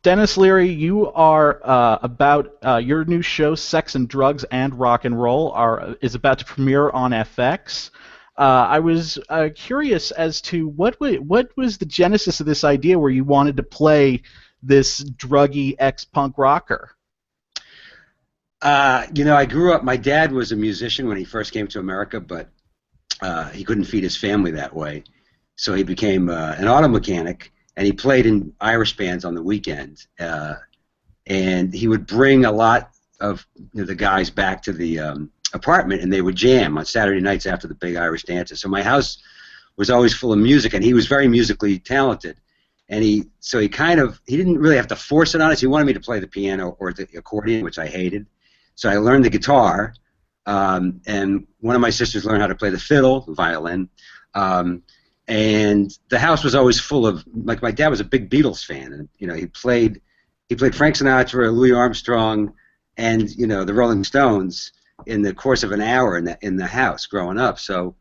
Dennis Leary, you are about your new show, Sex and Drugs and Rock and Roll, is about to premiere on FX. I was curious as to what was the genesis of this idea where you wanted to play this druggy ex-punk rocker. I grew up. My dad was a musician when he first came to America, but he couldn't feed his family that way, so he became an auto mechanic. And he played in Irish bands on the weekend, and he would bring a lot of the guys back to the apartment, and they would jam on Saturday nights after the big Irish dances. So my house was always full of music, and he was very musically talented. And he didn't really have to force it on us. He wanted me to play the piano or the accordion, which I hated. So I learned the guitar, and one of my sisters learned how to play the fiddle, the violin. And the house was always full of, like, my dad was a big Beatles fan, and he played Frank Sinatra, Louis Armstrong, and the Rolling Stones in the course of an hour in the house growing up. So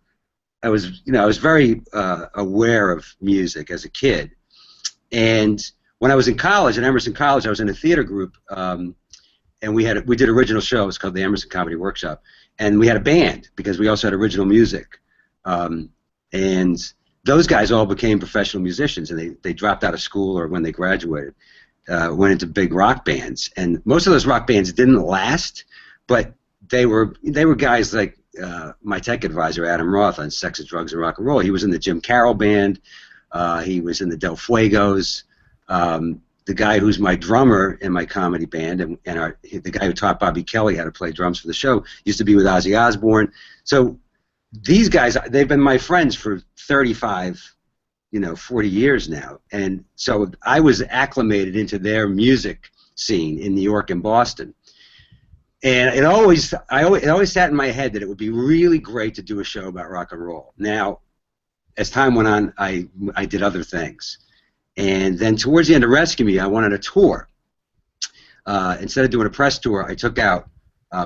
I was very aware of music as a kid. And when I was in college at Emerson College, I was in a theater group, and we did original shows called the Emerson Comedy Workshop, and we had a band because we also had original music, and those guys all became professional musicians, and they dropped out of school or when they graduated, went into big rock bands. And most of those rock bands didn't last, but they were guys like my tech advisor, Adam Roth, on Sex and Drugs and Rock and Roll. He was in the Jim Carroll band. He was in the Del Fuegos. The guy who's my drummer in my comedy band, and the guy who taught Bobby Kelly how to play drums for the show, used to be with Ozzy Osbourne. So these guys, they've been my friends for 35, 40 years now. And so I was acclimated into their music scene in New York and Boston. And it always sat in my head that it would be really great to do a show about rock and roll. Now, as time went on, I did other things. And then towards the end of Rescue Me, I wanted a tour. Instead of doing a press tour, I took out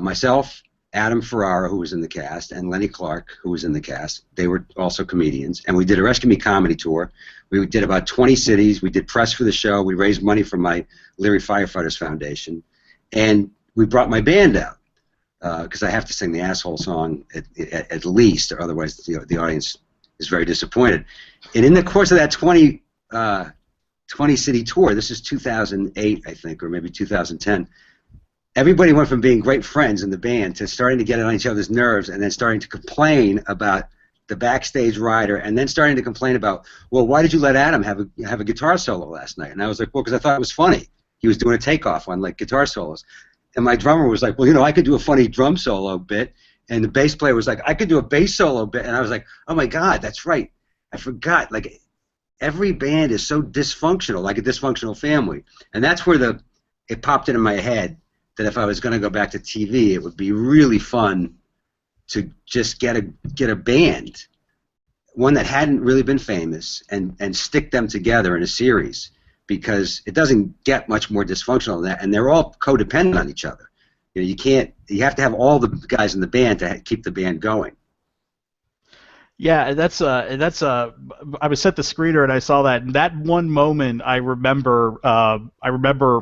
myself, Adam Ferrara, who was in the cast, and Lenny Clark, who was in the cast. They were also comedians. And we did a Rescue Me comedy tour. We did about 20 cities. We did press for the show. We raised money for my Leary Firefighters Foundation. And we brought my band out, because I have to sing the asshole song at least, or otherwise the audience is very disappointed. And in the course of that 20-city tour, this is 2008, I think, or maybe 2010, everybody went from being great friends in the band to starting to get on each other's nerves, and then starting to complain about the backstage rider, and then starting to complain about, well, why did you let Adam have a guitar solo last night? And I was like, well, because I thought it was funny. He was doing a takeoff on, like, guitar solos. And my drummer was like, well, I could do a funny drum solo bit. And the bass player was like, I could do a bass solo bit. And I was like, oh, my God, that's right. I forgot. Like, every band is so dysfunctional, like a dysfunctional family. And that's where it popped into my head that if I was going to go back to TV, it would be really fun to just get a band, one that hadn't really been famous, and stick them together in a series, because it doesn't get much more dysfunctional than that, and they're all codependent on each other. You have to have all the guys in the band to keep the band going. Yeah, I was set the screener and I saw that. And that one moment I remember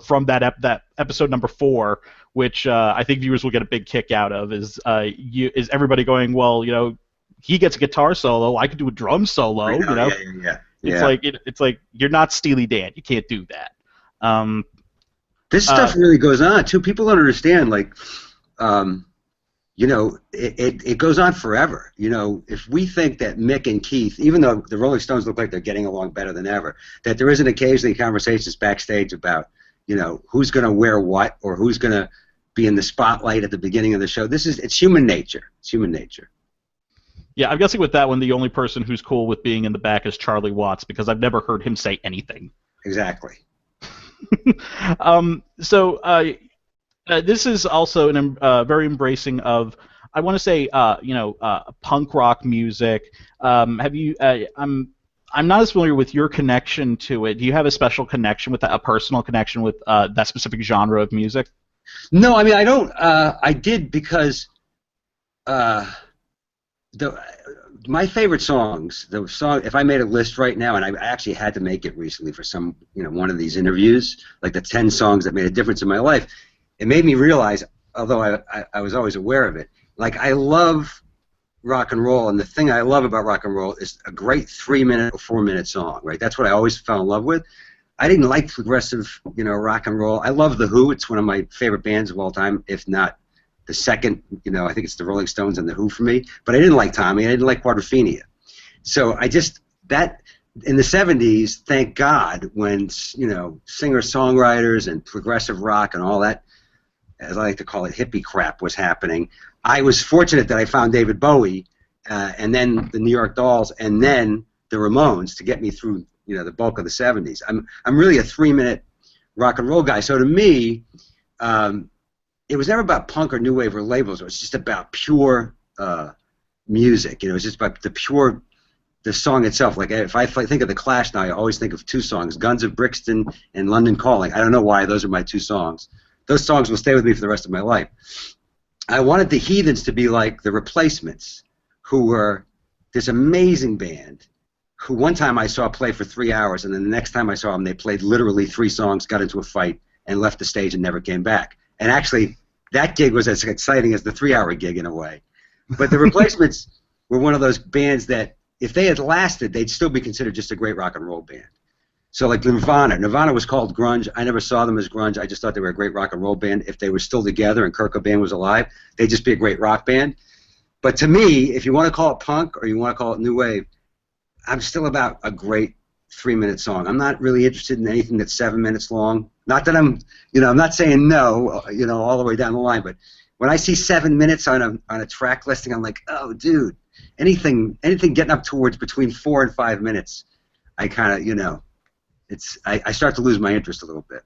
from that episode number 4, which I think viewers will get a big kick out of, is everybody going, well, he gets a guitar solo, I could do a drum solo, Yeah. It's like you're not Steely Dan, you can't do that. This stuff really goes on too. People don't understand, like, it goes on forever. If we think that Mick and Keith, even though the Rolling Stones look like they're getting along better than ever, that there isn't occasionally conversations backstage about, who's going to wear what, or who's going to be in the spotlight at the beginning of the show. It's human nature. It's human nature. Yeah, I'm guessing with that one, the only person who's cool with being in the back is Charlie Watts, because I've never heard him say anything. Exactly. This is also very embracing of, I want to say, punk rock music. Have you? I'm not as familiar with your connection to it. Do you have a special connection with that, a personal connection with that specific genre of music? No, I mean, I don't. I did because my favorite songs, the song, if I made a list right now, and I actually had to make it recently for some, one of these interviews, like the 10 songs that made a difference in my life, it made me realize, although I was always aware of it, like I love rock and roll, and the thing I love about rock and roll is a great 3-minute or 4-minute song, right? That's what I always fell in love with. I didn't like progressive, rock and roll. I love The Who. It's one of my favorite bands of all time, if not the second. I think it's the Rolling Stones and The Who for me. But I didn't like Tommy. I didn't like Quadrophenia. So that in the 70s, thank God, when singer-songwriters and progressive rock and all that, as I like to call it, hippie crap was happening, I was fortunate that I found David Bowie, and then the New York Dolls, and then the Ramones to get me through the bulk of the 70s. I'm really a 3-minute rock and roll guy. So to me, it was never about punk or new wave or labels. It was just about pure music. It was just about the song itself. Like if I think of the Clash now, I always think of 2 songs: Guns of Brixton and London Calling. I don't know why those are my 2 songs. Those songs will stay with me for the rest of my life. I wanted the Heathens to be like the Replacements, who were this amazing band who one time I saw play for 3 hours, and then the next time I saw them, they played literally 3 songs, got into a fight, and left the stage and never came back. And actually, that gig was as exciting as the 3-hour gig in a way. But the Replacements were one of those bands that, if they had lasted, they'd still be considered just a great rock and roll band. So like Nirvana. Nirvana was called grunge. I never saw them as grunge. I just thought they were a great rock and roll band. If they were still together and Kurt Cobain was alive, they'd just be a great rock band. But to me, if you want to call it punk or you want to call it new wave, I'm still about a great 3-minute song. I'm not really interested in anything that's 7 minutes long. Not that I'm not saying no, all the way down the line. But when I see 7 minutes on a track listing, I'm like, oh, dude, anything getting up towards between 4 and 5 minutes, I kind of, I start to lose my interest a little bit.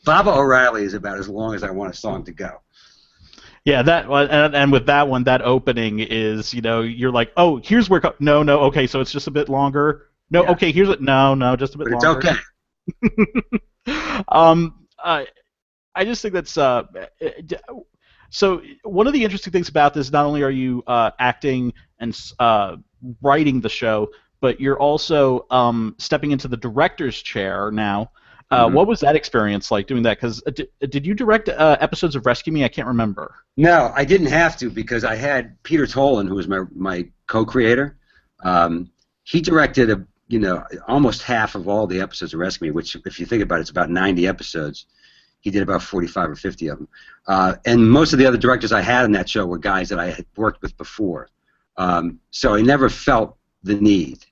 Baba O'Reilly is about as long as I want a song to go. Yeah, and with that one, that opening is, you're like, oh, here's where, no, okay, so it's just a bit longer. No, yeah. Okay, here's it. No, just a bit longer. But it's okay. I just think that's so. One of the interesting things about this, not only are you acting and writing the show, but you're also stepping into the director's chair now. What was that experience like doing that? Because did you direct episodes of Rescue Me? I can't remember. No, I didn't have to because I had Peter Tolan, who was my co-creator. He directed almost half of all the episodes of Rescue Me, which, if you think about it, it's about 90 episodes. He did about 45 or 50 of them. And most of the other directors I had on that show were guys that I had worked with before. So I never felt the need.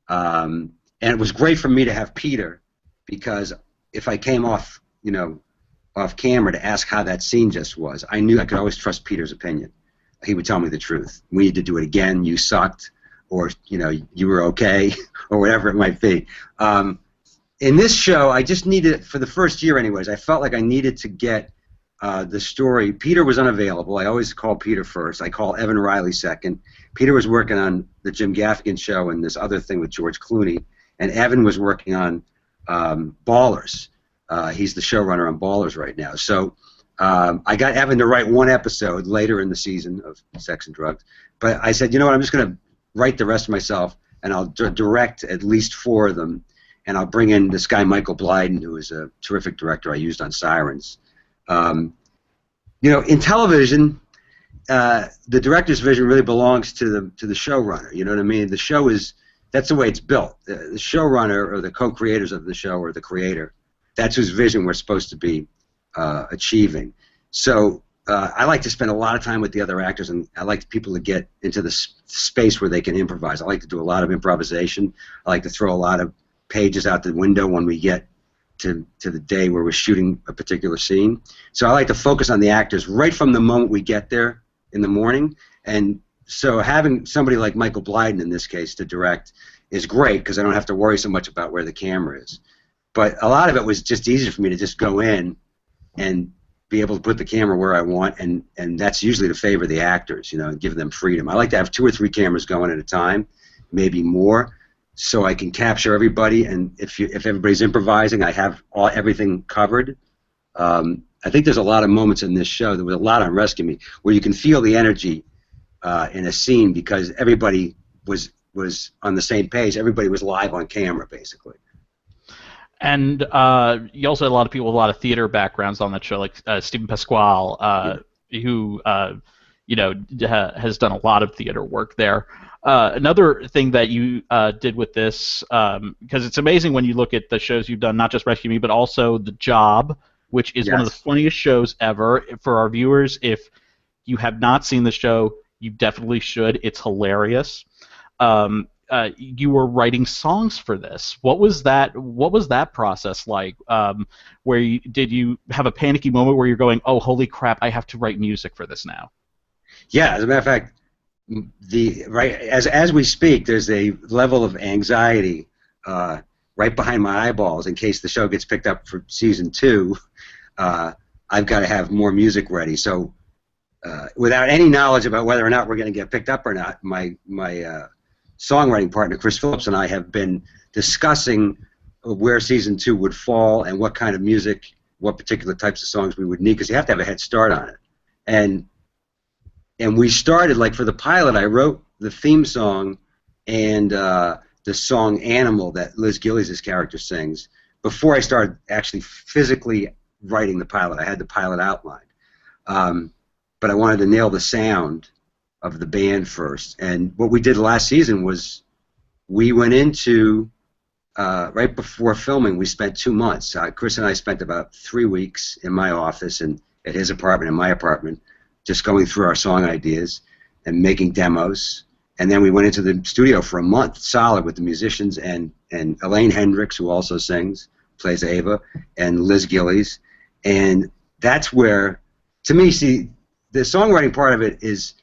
And it was great for me to have Peter, because if I came off camera to ask how that scene just was, I knew I could always trust Peter's opinion. He would tell me the truth. We need to do it again. You sucked, or you were okay, or whatever it might be. In this show, I just needed, for the first year anyways, I felt like I needed to get the story. Peter was unavailable. I always call Peter first. I call Evan Riley second. Peter was working on the Jim Gaffigan show and this other thing with George Clooney, and Evan was working on Ballers. He's the showrunner on Ballers right now. So I got Evan to write 1 episode later in the season of Sex and Drugs. But I said, you know what, I'm just going to write the rest myself, and I'll direct at least 4 of them, and I'll bring in this guy Michael Blyden, who is a terrific director I used on Sirens. In television, the director's vision really belongs to the showrunner. You know what I mean? The show that's the way it's built. The showrunner or the co-creators of the show or the creator, that's whose vision we're supposed to be achieving. So I like to spend a lot of time with the other actors, and I like people to get into the space where they can improvise. I like to do a lot of improvisation. I like to throw a lot of pages out the window when we get to the day where we're shooting a particular scene. So I like to focus on the actors right from the moment we get there in the morning. And so having somebody like Michael Blyden in this case to direct is great, because I don't have to worry so much about where the camera is. But a lot of it was just easier for me to just go in and be able to put the camera where I want, and that's usually to favor the actors, and give them freedom. I like to have 2 or 3 cameras going at a time, maybe more, so I can capture everybody. And if everybody's improvising, I have everything covered. I think there's a lot of moments in this show. There was a lot on Rescue Me where you can feel the energy in a scene, because everybody was on the same page. Everybody was live on camera, basically. And you also had a lot of people with a lot of theater backgrounds on that show, like Stephen Pasquale, who has done a lot of theater work there. Another thing that you did with this, because it's amazing when you look at the shows you've done, not just Rescue Me, but also The Job, which is one of the funniest shows ever. For our viewers, if you have not seen the show, you definitely should. It's hilarious. You were writing songs for this. What was that process like? Did you have a panicky moment where you're going, "Oh, holy crap! I have to write music for this now"? Yeah, as a matter of fact, as we speak, there's a level of anxiety right behind my eyeballs in case the show gets picked up for season 2. I've got to have more music ready. So, without any knowledge about whether or not we're going to get picked up or not, my songwriting partner Chris Phillips and I have been discussing where season 2 would fall and what kind of music, what particular types of songs we would need, because you have to have a head start on it. And we started, like, for the pilot, I wrote the theme song and the song Animal that Liz Gillies' character sings before I started actually physically writing the pilot. I had the pilot outlined. But I wanted to nail the sound of the band first. And what we did last season was we went into, right before filming, we spent 2 months. Chris and I spent about 3 weeks in my office and at his apartment and my apartment, just going through our song ideas and making demos. And then we went into the studio for a month solid with the musicians and Elaine Hendricks, who also sings, plays Ava, and Liz Gillies. And that's where, to me, see, the songwriting part of it is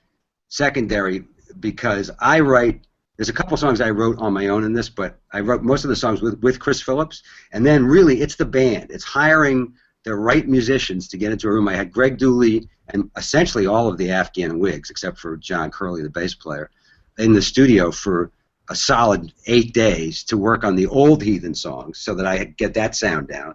secondary, because I write, there's a couple songs I wrote on my own in this, but I wrote most of the songs with Chris Phillips, and then really it's the band. It's hiring the right musicians to get into a room. I had Greg Dooley and essentially all of the Afghan Wigs, except for John Curley, the bass player, in the studio for a solid 8 days to work on the old Heathen songs so that I could get that sound down.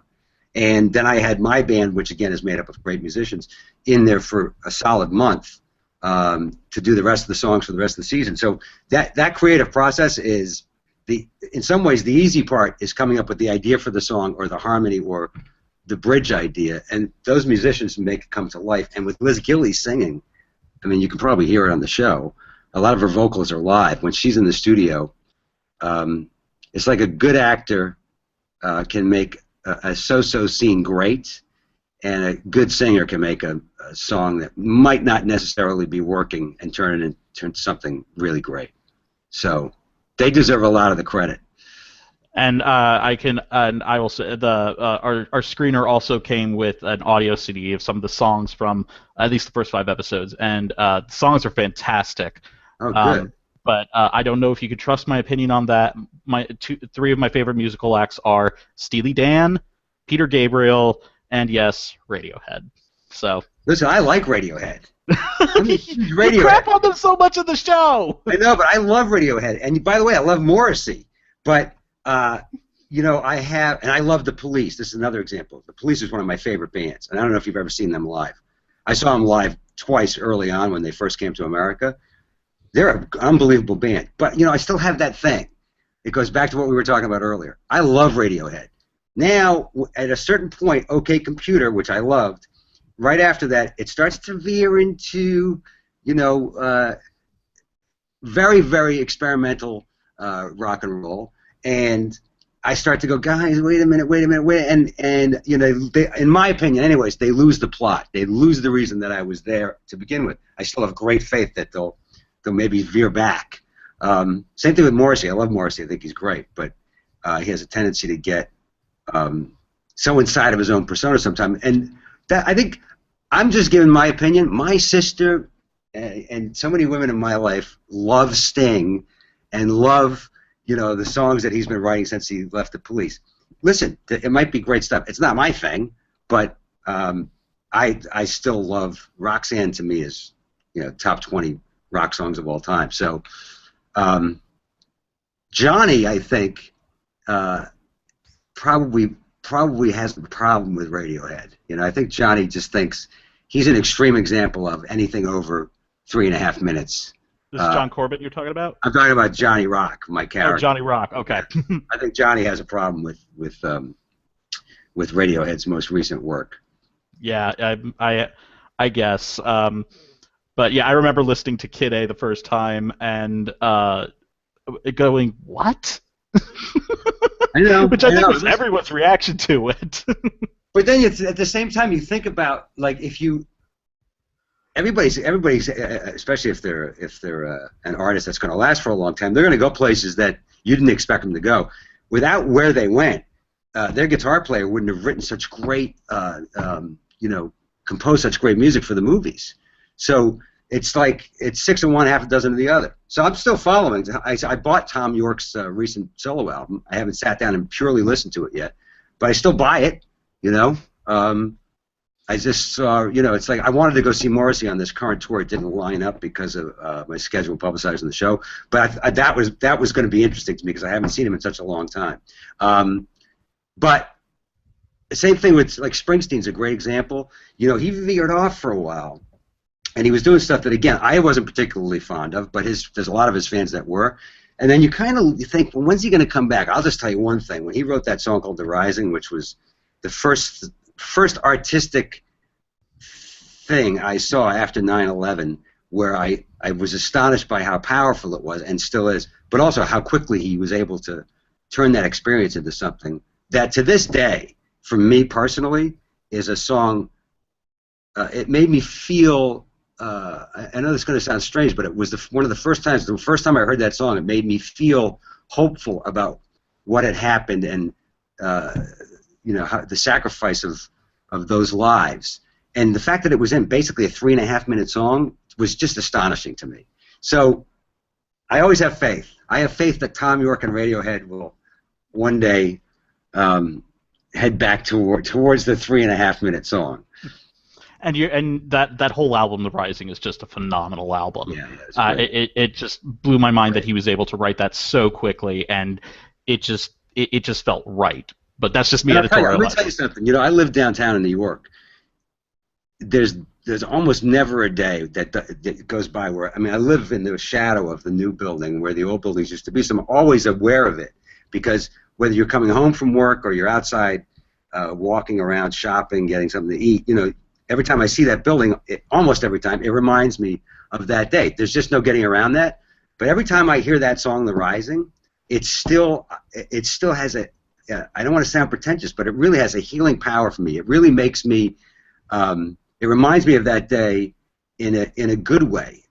And then I had my band, which again is made up of great musicians, in there for a solid month to do the rest of the songs for the rest of the season. So that creative process is, in some ways, the easy part is coming up with the idea for the song or the harmony or the bridge idea, and those musicians make it come to life. And with Liz Gillies singing, I mean, you can probably hear it on the show. A lot of her vocals are live. When she's in the studio, it's like a good actor can make a so-so scene great, and a good singer can make a song that might not necessarily be working and turn it into something really great. So they deserve a lot of the credit. And I will say our screener also came with an audio CD of some of the songs from at least the first 5 episodes, and the songs are fantastic. Oh, good. But I don't know if you could trust my opinion on that. 3 of my favorite musical acts are Steely Dan, Peter Gabriel, and yes, Radiohead. So listen, I like Radiohead. You crap on them so much in the show. I know, but I love Radiohead. And by the way, I love Morrissey. But you know, I love the Police. This is another example. The Police is one of my favorite bands, and I don't know if you've ever seen them live. I saw them live twice early on when they first came to America. They're an unbelievable band, but you know, I still have that thing. It goes back to what we were talking about earlier. I love Radiohead. Now, at a certain point, OK Computer, which I loved, right after that, it starts to veer into, you know, very, very experimental rock and roll, and I start to go, guys, wait a minute, and you know, in my opinion, anyways, they lose the plot. They lose the reason that I was there to begin with. I still have great faith that they'll maybe veer back. Same thing with Morrissey. I love Morrissey. I think he's great, but he has a tendency to get so inside of his own persona sometimes. And that, I think, I'm just giving my opinion. My sister and so many women in my life love Sting and love, you know, the songs that he's been writing since he left the Police. Listen, it might be great stuff. It's not my thing, but I still love Roxanne. To me, is, you know, top 20 rock songs of all time. So Johnny, I think, probably has the problem with Radiohead. You know, I think Johnny just thinks he's an extreme example of anything over 3.5 minutes This is John Corbett you're talking about? I'm talking about Johnny Rock, my character. Oh, Johnny Rock. Okay. I think Johnny has a problem with Radiohead's most recent work. Yeah, I guess. But yeah, I remember listening to Kid A the first time and going, "What?" I know, which I think was everyone's reaction to it. But then at the same time, you think about like if you everybody's especially if they're an artist that's going to last for a long time, they're going to go places that you didn't expect them to go. Without where they went, their guitar player wouldn't have written such great, composed such great music for the movies. So it's like it's 6 of one, half a dozen of the other. So I'm still following. I bought Tom York's recent solo album. I haven't sat down and purely listened to it yet, but I still buy it. I just saw, it's like I wanted to go see Morrissey on this current tour. It didn't line up because of my schedule publicizing the show. But that was going to be interesting to me because I haven't seen him in such a long time. But the same thing with like Springsteen's a great example. He veered off for a while, and he was doing stuff that again I wasn't particularly fond of, but there's a lot of his fans that were. And then you think, well, when's he going to come back? I'll just tell you one thing. When he wrote that song called "The Rising," which was the first artistic thing I saw after 9/11, where I was astonished by how powerful it was and still is, but also how quickly he was able to turn that experience into something that to this day, for me personally, is a song. It made me feel. I know this is going to sound strange, but it was one of the first times. The first time I heard that song, it made me feel hopeful about what had happened and how the sacrifice of those lives. And the fact that it was in basically a 3.5-minute song was just astonishing to me. So I always have faith. I have faith that Tom York and Radiohead will one day head back towards the 3.5-minute song. And that whole album, The Rising, is just a phenomenal album. Yeah, it just blew my mind that he was able to write that so quickly, and it just felt right. But that's just me editorializing. Let me tell you something. I live downtown in New York. There's almost never a day that goes by where I live in the shadow of the new building where the old buildings used to be, so I'm always aware of it because whether you're coming home from work or you're outside walking around shopping, getting something to eat, every time I see that building, almost every time, it reminds me of that day. There's just no getting around that. But every time I hear that song, The Rising, it still has a I don't want to sound pretentious, but it really has a healing power for me. It really makes me it reminds me of that day in a good way.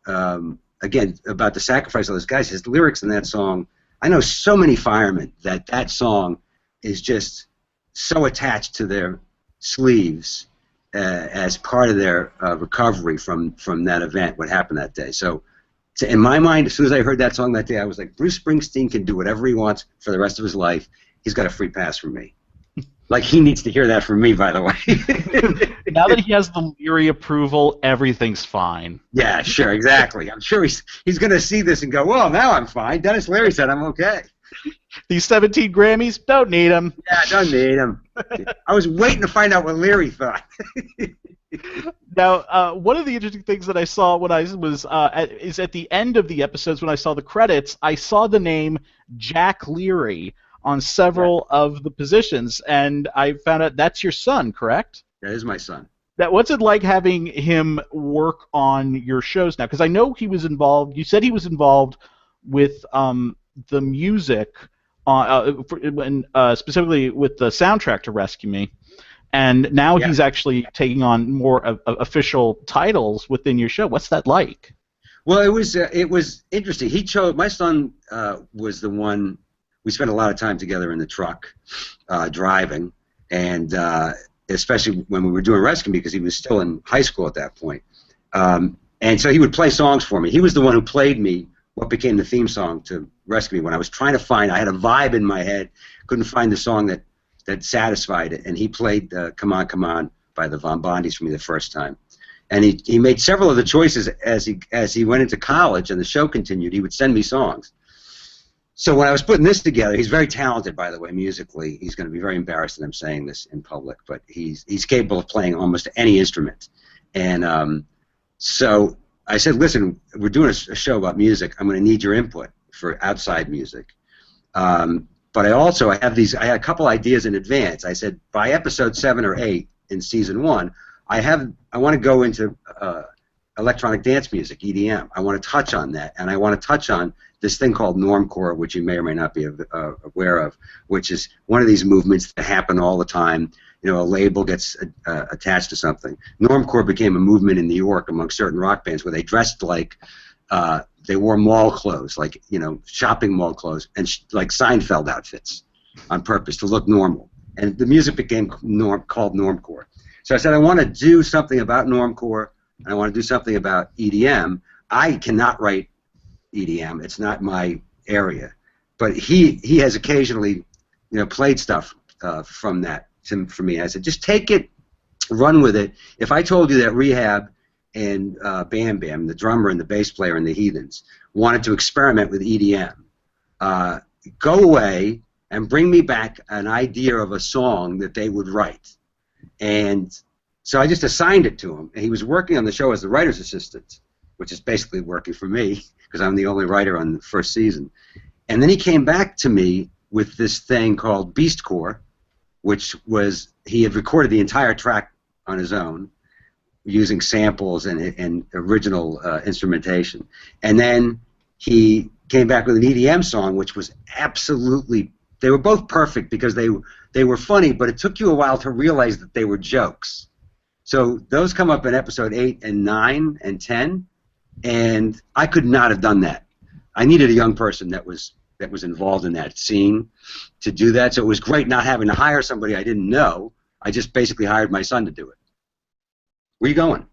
Again, about the sacrifice of those guys. His lyrics in that song, I know so many firemen that song is just so attached to their sleeves as part of their recovery from that event, what happened that day. So in my mind, as soon as I heard that song that day, I was like, Bruce Springsteen can do whatever he wants for the rest of his life. He's got a free pass from me. Like, he needs to hear that from me, by the way. Now that he has the Leary approval, everything's fine. Yeah, sure, exactly. I'm sure he's going to see this and go, well, now I'm fine. Dennis Leary said I'm okay. These 17 Grammys, don't need them. Yeah, don't need them. I was waiting to find out what Leary thought. Now, one of the interesting things that I saw when I was is at the end of the episodes when I saw the credits, I saw the name Jack Leary on several of the positions, and I found out that's your son, correct? That is my son. What's it like having him work on your shows now? Because I know he was involved. You said he was involved with the music, specifically with the soundtrack to Rescue Me, and now he's actually taking on more official titles within your show. What's that like? Well, it was interesting. He chose my son was the one. We spent a lot of time together in the truck, driving, and especially when we were doing Rescue Me because he was still in high school at that point. And so he would play songs for me. He was the one who played me what became the theme song to Rescue Me when I was trying to find. I had a vibe in my head, couldn't find the song that satisfied it, and he played "Come On, Come On" by the Von Bondis for me the first time. And he made several of the choices as he went into college and the show continued. He would send me songs. So when I was putting this together, he's very talented, by the way, musically. He's going to be very embarrassed that I'm saying this in public, but he's capable of playing almost any instrument. And so I said, listen, we're doing a show about music. I'm going to need your input for outside music. But I had a couple ideas in advance. I said, by episode 7 or 8 in season 1, I want to go into electronic dance music, EDM. I want to touch on that, and I want to touch on this thing called normcore, which you may or may not be aware of, which is one of these movements that happen all the time. You know, a label gets attached to something. Normcore became a movement in New York among certain rock bands where they dressed like they wore mall clothes, like, you know, shopping mall clothes, and like Seinfeld outfits on purpose to look normal. And the music became called normcore. So I said, I want to do something about normcore, and I want to do something about EDM. I cannot write EDM; it's not my area. But he has occasionally, you know, played stuff from that for me. I said, just take it, run with it. If I told you that Rehab and Bam Bam, the drummer and the bass player and the Heathens, wanted to experiment with EDM, go away and bring me back an idea of a song that they would write. And so I just assigned it to him, and he was working on the show as the writer's assistant, which is basically working for me because I'm the only writer on the first season. And then he came back to me with this thing called Beastcore, which was, he had recorded the entire track on his own using samples and original instrumentation. And then he came back with an EDM song, which was absolutely, they were both perfect because they were funny, but it took you a while to realize that they were jokes. So those come up in episode 8 and 9 and 10, and I could not have done that. I needed a young person that was involved in that scene to do that, so it was great not having to hire somebody I didn't know. I just basically hired my son to do it. Where you going?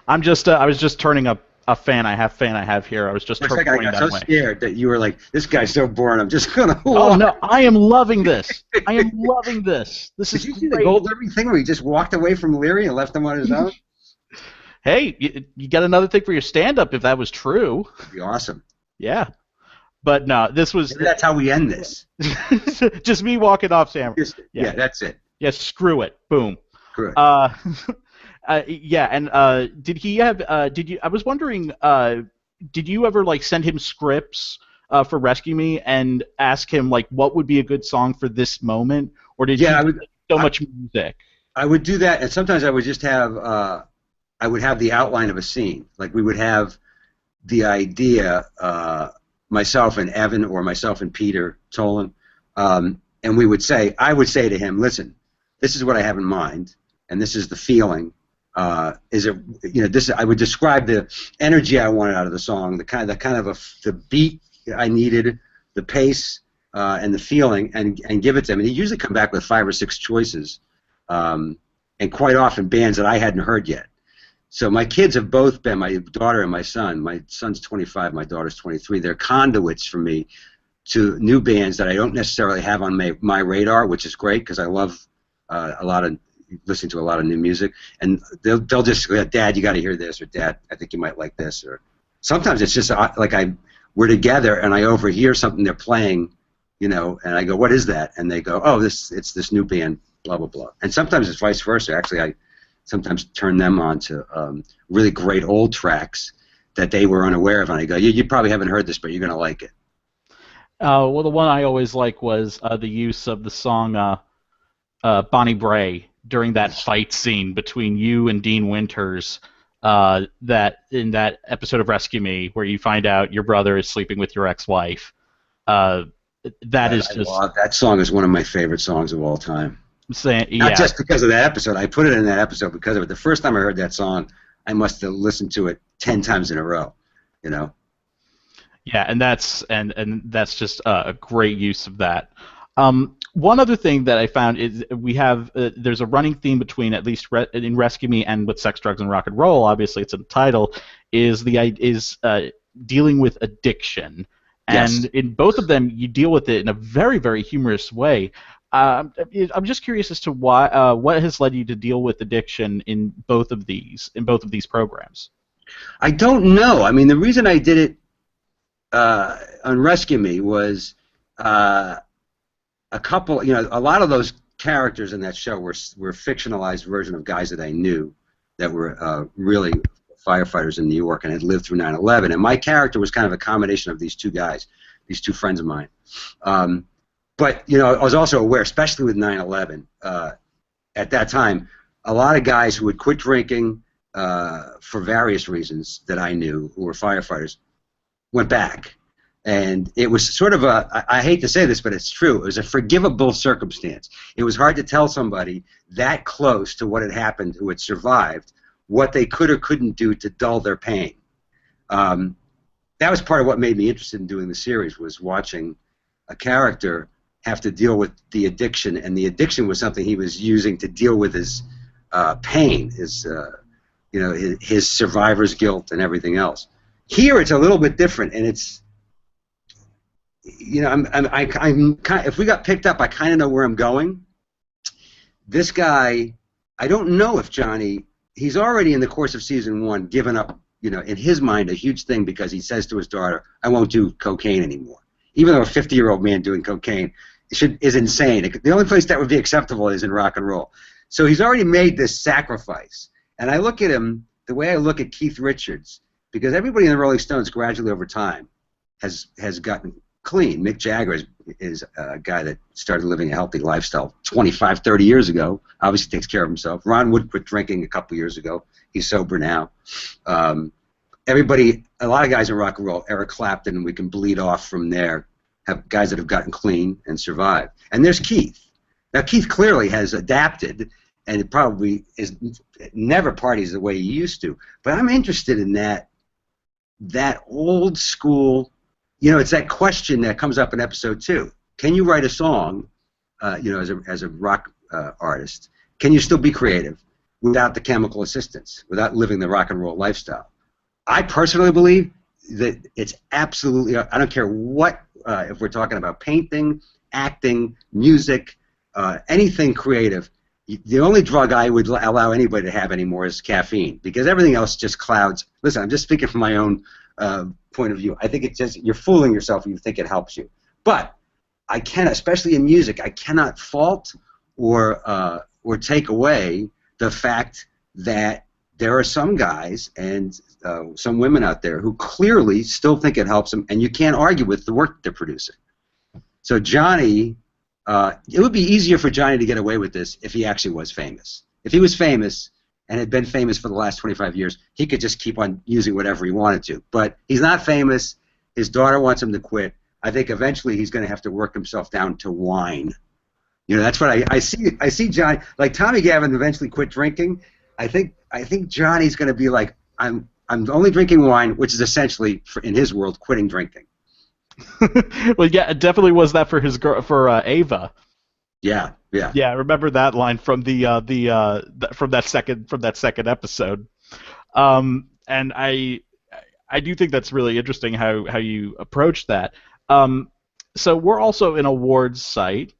I'm just I was just turning up a fan I have here. I was just For a second, I got so scared that you were like, this guy's so boring, I'm just going to Oh, no, I am loving this. I am loving this. This is Did you see the Gold Derby thing where he just walked away from Leary and left him on his own? Hey, you got another thing for your stand-up if that was true. That'd be awesome. Yeah. But no, this was... Maybe that's how we end this. Just me walking off, Sam. Yeah, that's it. Yeah, screw it. Boom. Screw it. Yeah, and did he have? Did you? I was wondering. Did you ever like send him scripts for Rescue Me and ask him like what would be a good song for this moment, or did you do so much music? I would do that, and sometimes I would just have. I would have the outline of a scene. Like we would have the idea, myself and Evan, or myself and Peter Tolan, and we would say. I would say to him, "Listen, this is what I have in mind, and this is the feeling." Is it, you know, this? I would describe the energy I wanted out of the song, the beat I needed, the pace, and the feeling, and give it to him. And he'd usually come back with 5 or 6 choices, and quite often bands that I hadn't heard yet. So my kids have both been, my daughter and my son. My son's 25, my daughter's 23. They're conduits for me to new bands that I don't necessarily have on my radar, which is great because I love listening to a lot of new music, and they'll just go, Dad, you got to hear this, or Dad, I think you might like this, or sometimes it's just like we're together and I overhear something they're playing, you know, and I go, what is that? And they go, oh, it's this new band, blah blah blah. And sometimes it's vice versa. Actually, I sometimes turn them on to really great old tracks that they were unaware of, and I go, you probably haven't heard this, but you're gonna like it. Well, the one I always like was the use of the song Bonnie Bray during that fight scene between you and Dean Winters, that in that episode of Rescue Me, where you find out your brother is sleeping with your ex-wife. That song is one of my favorite songs of all time. Not just because of that episode. I put it in that episode because of it. The first time I heard that song, I must have listened to it 10 times in a row. You know. Yeah, and that's just a great use of that. One other thing that I found is we have there's a running theme between, at least in Rescue Me and with Sex, Drugs, and Rock and Roll. Obviously, it's in the title. Is dealing with addiction, and yes. In both of them, you deal with it in a very, very humorous way. I'm just curious as to why what has led you to deal with addiction in both of these programs. I don't know. I mean, the reason I did it on Rescue Me was. A couple, you know, a lot of those characters in that show were fictionalized version of guys that I knew that were really firefighters in New York and had lived through 9/11. And my character was kind of a combination of these two guys, these two friends of mine. But you know, I was also aware, especially with 9/11, at that time, a lot of guys who had quit drinking for various reasons that I knew, who were firefighters, went back. And it was sort of I hate to say this, but it's true, it was a forgivable circumstance. It was hard to tell somebody that close to what had happened who had survived what they could or couldn't do to dull their pain. That was part of what made me interested in doing the series, was watching a character have to deal with the addiction, and the addiction was something he was using to deal with his pain, his you know, his survivor's guilt and everything else. Here it's a little bit different, and it's, you know, if we got picked up, I kind of know where I'm going. This guy, I don't know if Johnny, he's already in the course of season 1 given up, you know, in his mind a huge thing, because he says to his daughter, I won't do cocaine anymore. Even though a 50-year-old man doing cocaine is insane. The only place that would be acceptable is in rock and roll. So he's already made this sacrifice. And I look at him the way I look at Keith Richards, because everybody in the Rolling Stones gradually over time has gotten clean. Mick Jagger is a guy that started living a healthy lifestyle 25, 30 years ago. Obviously takes care of himself. Ron Wood quit drinking a couple years ago. He's sober now. Everybody, a lot of guys in rock and roll, Eric Clapton, we can bleed off from there, have guys that have gotten clean and survived. And there's Keith. Now, Keith clearly has adapted, and it probably never parties the way he used to. But I'm interested in that old school, you know, it's that question that comes up in episode 2. Can you write a song, you know, as a rock artist? Can you still be creative without the chemical assistance, without living the rock and roll lifestyle? I personally believe that it's absolutely, I don't care what, if we're talking about painting, acting, music, anything creative, the only drug I would allow anybody to have anymore is caffeine, because everything else just clouds. Listen, I'm just speaking from my own point of view. I think it's just, you're fooling yourself if you think it helps you. But I can, especially in music, I cannot fault or take away the fact that there are some guys and some women out there who clearly still think it helps them, and you can't argue with the work that they're producing. So Johnny, it would be easier for Johnny to get away with this if he actually was famous. If he was famous and had been famous for the last 25 years, he could just keep on using whatever he wanted to. But he's not famous. His daughter wants him to quit. I think eventually he's going to have to work himself down to wine. You know, that's what I see. I see Johnny, like Tommy Gavin eventually quit drinking. I think Johnny's going to be like, I'm only drinking wine, which is essentially, in his world, quitting drinking. Well, yeah, it definitely was that for his girl, for Ava. Yeah. Yeah, I remember that line from from that second episode. And I do think that's really interesting how you approach that. So we're also an awards site.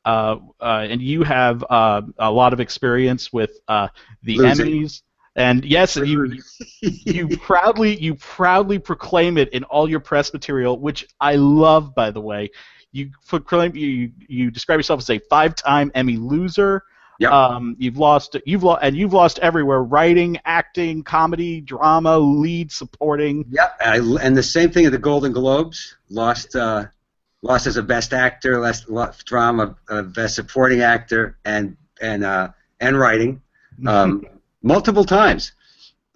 And you have a lot of experience with the Losing. Emmys, and yes, you proudly proclaim it in all your press material, which I love, by the way. You describe yourself as a 5-time Emmy loser. Yep. You've lost everywhere: writing, acting, comedy, drama, lead, supporting. Yep. And the same thing at the Golden Globes. Lost as a best actor, lost drama, best supporting actor, and writing, multiple times.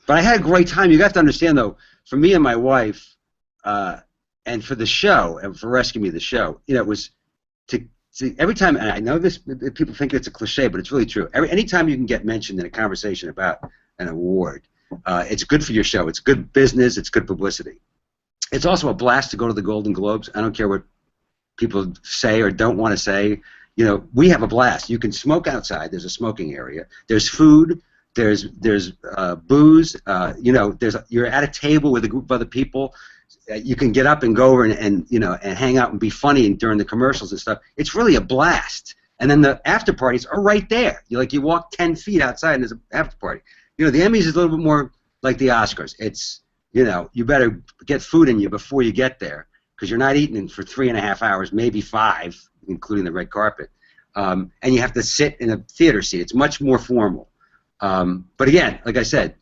But I had a great time. You got to understand, though, for me and my wife, and for the show, and for Rescue Me, the show, you know, it was to every time. And I know this, people think it's a cliche, but it's really true. Anytime you can get mentioned in a conversation about an award, it's good for your show. It's good business. It's good publicity. It's also a blast to go to the Golden Globes. I don't care what people say or don't want to say. You know, we have a blast. You can smoke outside. There's a smoking area. There's food. There's booze. You know, you're at a table with a group of other people. You can get up and go over and you know, and hang out and be funny during the commercials and stuff. It's really a blast. And then the after parties are right there. You walk 10 feet outside and there's an after party. You know, the Emmys is a little bit more like the Oscars. It's, you know, you better get food in you before you get there, because you're not eating for 3.5 hours, maybe 5, including the red carpet. And you have to sit in a theater seat. It's much more formal. But again, like I said,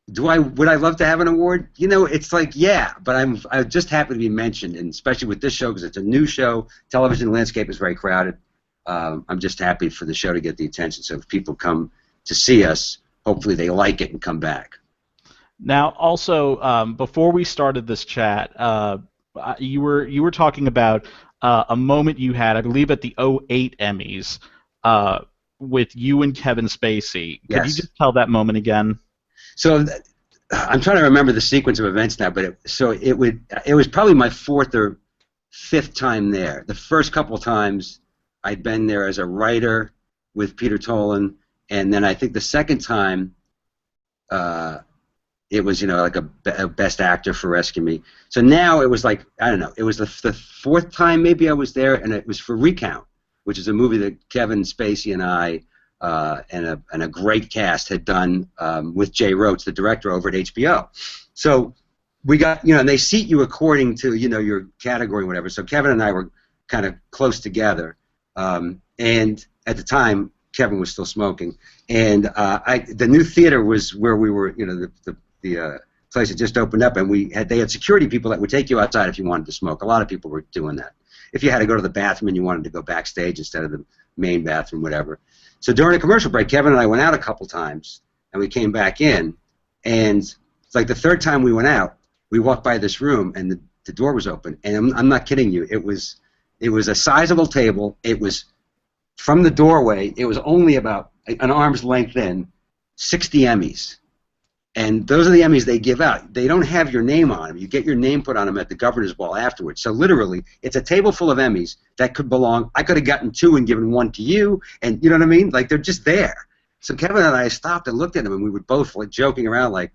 would I love to have an award? You know, it's like, yeah, but I'm just happy to be mentioned, and especially with this show because it's a new show. Television landscape is very crowded. I'm just happy for the show to get the attention. So if people come to see us, hopefully they like it and come back. Now, also, before we started this chat, you were talking about a moment you had, I believe, at the '08 Emmys with you and Kevin Spacey. Could you Yes. just tell that moment again? So I'm trying to remember the sequence of events now, but it was probably my fourth or fifth time there. The first couple times I'd been there as a writer with Peter Tolan, and then I think the second time it was, you know, like a best actor for Rescue Me. So now it was like, I don't know, it was the fourth time maybe I was there, and it was for Recount, which is a movie that Kevin Spacey and I and a great cast had done with Jay Roach, the director over at HBO. So we got, you know, and they seat you according to, you know, your category or whatever. So Kevin and I were kind of close together, and at the time Kevin was still smoking, and the new theater was where we were, you know, the place had just opened up, and they had security people that would take you outside if you wanted to smoke. A lot of people were doing that. If you had to go to the bathroom and you wanted to go backstage instead of the main bathroom, whatever. So during a commercial break, Kevin and I went out a couple times, and we came back in, and it's like the third time we went out, we walked by this room, and the door was open, and I'm not kidding you. It was a sizable table. It was from the doorway. It was only about an arm's length in, 60 Emmys. And those are the Emmys they give out. They don't have your name on them. You get your name put on them at the governor's ball afterwards. So literally, it's a table full of Emmys that could belong. I could have gotten two and given one to you, and you know what I mean? Like, they're just there. So Kevin and I stopped and looked at them, and we were both like joking around, like,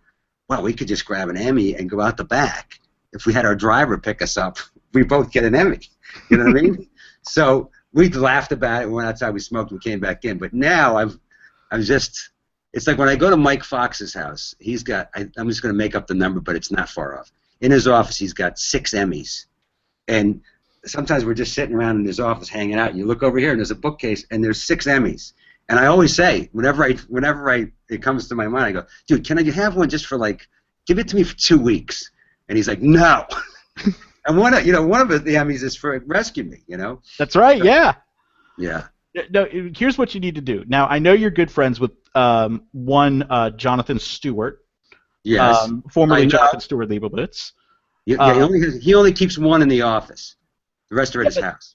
well, we could just grab an Emmy and go out the back. If we had our driver pick us up, we both get an Emmy. You know what I mean? So we laughed about it. We went outside, we smoked, we came back in. But now I'm just. It's like when I go to Mike Fox's house, he's got, I'm just going to make up the number, but it's not far off. In his office, he's got 6 Emmys. And sometimes we're just sitting around in his office hanging out, and you look over here, and there's a bookcase, and there's 6 Emmys. And I always say, whenever it comes to my mind, I go, dude, can I have one just for, like, give it to me for 2 weeks? And he's like, no. And one of the Emmys is for Rescue Me, you know? That's right, So, yeah. Yeah. No, here's what you need to do. Now, I know you're good friends with one Jonathan Stewart, Yes. formerly Jonathan Stewart Leibowitz. Yeah, he only keeps one in the office. The rest are at his house.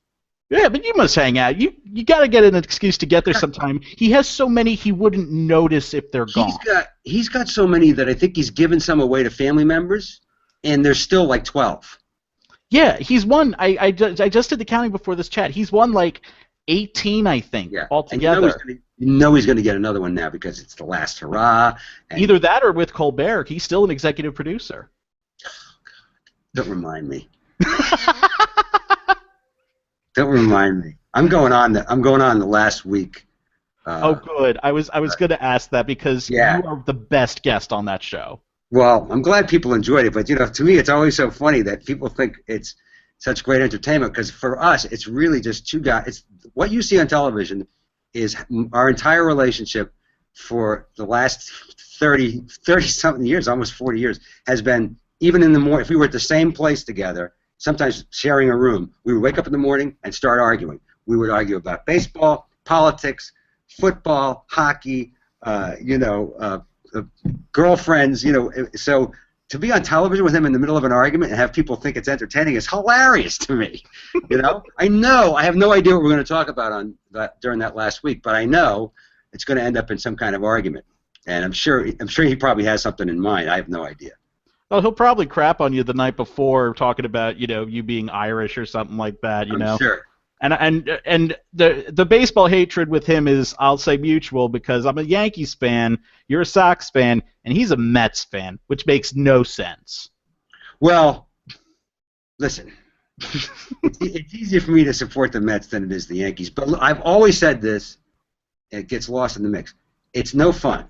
Yeah, but you must hang out. You got to get an excuse to get there sometime. He has so many he wouldn't notice if they're gone. He's got so many that I think he's given some away to family members, and there's still like 12. Yeah, he's won. I just did the counting before this chat. He's won like 18, I think, altogether. And you know he's going to get another one now because it's the last hurrah. Either that or with Colbert. He's still an executive producer. Oh, God. Don't remind me. Don't remind me. I'm going on the last week. Oh, good. I was going to ask that because you are the best guest on that show. Well, I'm glad people enjoyed it, but you know, to me, it's always so funny that people think it's such great entertainment because for us, it's really just two guys. It's what you see on television is our entire relationship for the last 30-something years, almost 40 years, has been even in the morning. If we were at the same place together, sometimes sharing a room, we would wake up in the morning and start arguing. We would argue about baseball, politics, football, hockey, girlfriends, you know. So to be on television with him in the middle of an argument and have people think it's entertaining is hilarious to me. You know, I have no idea what we're going to talk about during that last week, but I know it's going to end up in some kind of argument, and I'm sure he probably has something in mind. I have no idea. Well, he'll probably crap on you the night before, talking about you being Irish or something like that. I'm sure. And the baseball hatred with him is, I'll say, mutual because I'm a Yankees fan, you're a Sox fan, and he's a Mets fan, which makes no sense. Well, listen, it's easier for me to support the Mets than it is the Yankees. But I've always said this, and it gets lost in the mix. It's no fun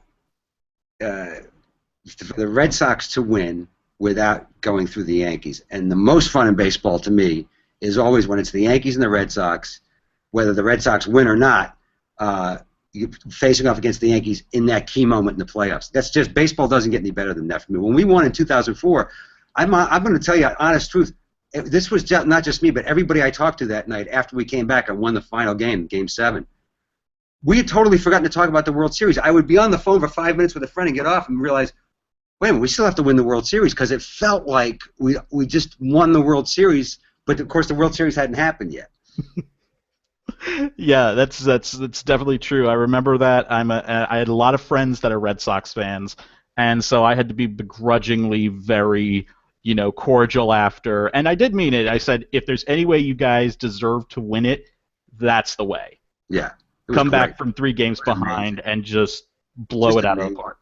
for the Red Sox to win without going through the Yankees. And the most fun in baseball to me is always when it's the Yankees and the Red Sox, whether the Red Sox win or not. facing off against the Yankees in that key moment in the playoffs. That's just baseball doesn't get any better than that for me. When we won in 2004, I'm going to tell you honest truth. This was not just me, but everybody I talked to that night after we came back and won the final game, Game 7. We had totally forgotten to talk about the World Series. I would be on the phone for 5 minutes with a friend and get off and realize, wait a minute, we still have to win the World Series, because it felt like we just won the World Series, but of course the World Series hadn't happened yet. Yeah, that's definitely true. I remember that. I had a lot of friends that are Red Sox fans, and so I had to be begrudgingly very, cordial after. And I did mean it. I said, if there's any way you guys deserve to win it, that's the way. Yeah. Come back from 3 games behind and just blow it out of the park.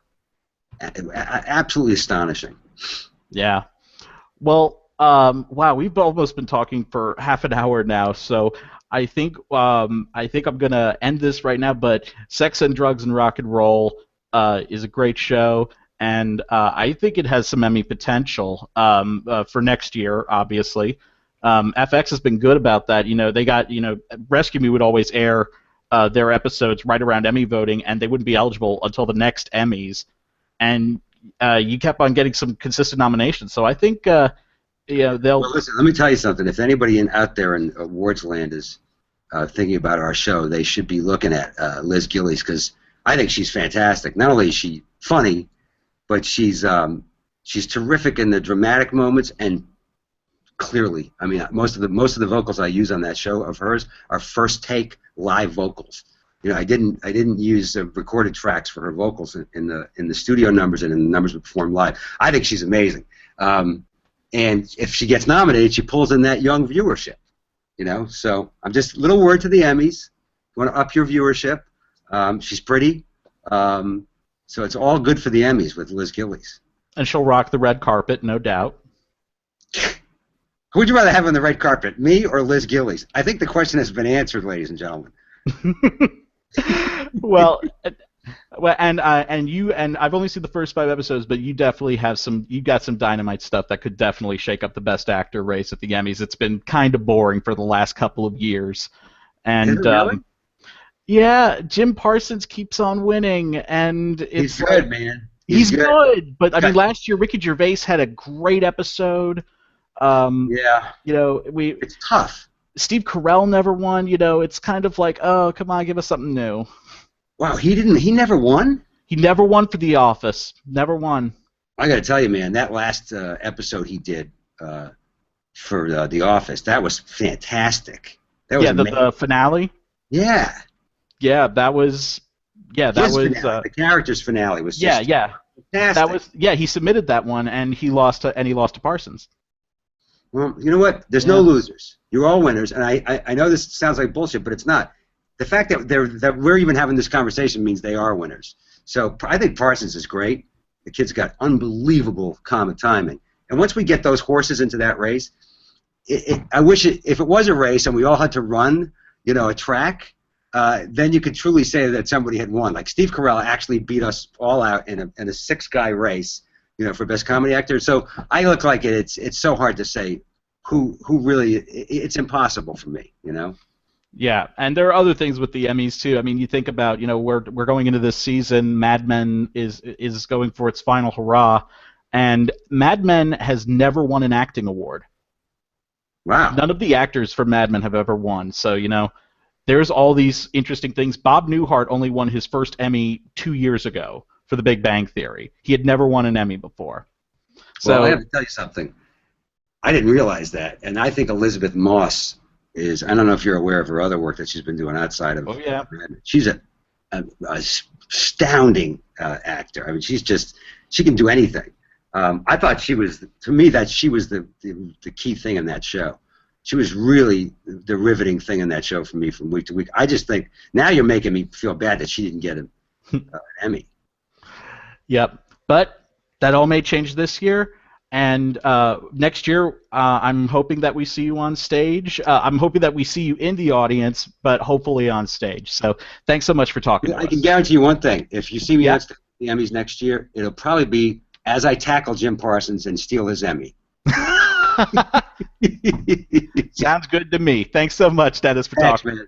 Absolutely astonishing. Yeah. Well, wow, we've almost been talking for half an hour now, so I think I'm gonna end this right now. But Sex and Drugs and Rock and Roll is a great show, and I think it has some Emmy potential for next year. Obviously, FX has been good about that. They got Rescue Me would always air their episodes right around Emmy voting, and they wouldn't be eligible until the next Emmys. And you kept on getting some consistent nominations, so I think they'll. Well, listen, let me tell you something. If anybody out there in awards land is thinking about our show, they should be looking at Liz Gillies, because I think she's fantastic. Not only is she funny, but she's terrific in the dramatic moments, and clearly, I mean, most of the vocals I use on that show of hers are first take live vocals. I didn't use recorded tracks for her vocals in the studio numbers and in the numbers we perform live. I think she's amazing. And if she gets nominated, she pulls in that young viewership. So I'm just a little word to the Emmys. You want to up your viewership. She's pretty. So it's all good for the Emmys with Liz Gillies. And she'll rock the red carpet, no doubt. Who would you rather have on the red carpet, me or Liz Gillies? I think the question has been answered, ladies and gentlemen. Well, and I've only seen the first 5 episodes, but you definitely have you got some dynamite stuff that could definitely shake up the Best Actor race at the Emmys. It's been kind of boring for the last couple of years, and is it really? Yeah, Jim Parsons keeps on winning, and it's he's good, man. He's good, but I mean, last year Ricky Gervais had a great episode. Yeah. It's tough. Steve Carell never won. It's kind of like, oh, come on, give us something new. Wow, he never won? He never won for The Office. Never won. I got to tell you, man, that last episode he did for The Office, that was fantastic. That was the finale. Yeah. Yeah, that was. Yeah, that was the character's finale was just fantastic. He submitted that one and he lost to Parsons. Well, you know what? There's no losers. You're all winners, and I know this sounds like bullshit, but it's not. The fact that we're even having this conversation means they are winners. So I think Parsons is great. The kid's got unbelievable comic timing. And once we get those horses into that race, I wish if it was a race and we all had to run, a track, then you could truly say that somebody had won. Like Steve Carell actually beat us all out in a 6-guy race, for Best Comedy Actor. So I look like it's so hard to say who really. It's impossible for me, Yeah, and there are other things with the Emmys too. I mean, you think about, we're going into this season. Mad Men is going for its final hurrah, and Mad Men has never won an acting award. Wow. None of the actors for Mad Men have ever won. So there's all these interesting things. Bob Newhart only won his first Emmy 2 years ago for The Big Bang Theory. He had never won an Emmy before. So well, I have to tell you something. I didn't realize that, and I think Elizabeth Moss is. I don't know if you're aware of her other work that she's been doing outside of. Oh yeah. She's an astounding actor. I mean, she can do anything. I thought she was the key thing in that show. She was really the riveting thing in that show for me from week to week. I just think now you're making me feel bad that she didn't get an Emmy. Yep, but that all may change this year, and next year I'm hoping that we see you on stage. I'm hoping that we see you in the audience, but hopefully on stage. So thanks so much for talking to us. I can guarantee you one thing. If you see me on stage at the Emmys next year, it'll probably be as I tackle Jim Parsons and steal his Emmy. Sounds good to me. Thanks so much, Dennis, for talking. Man.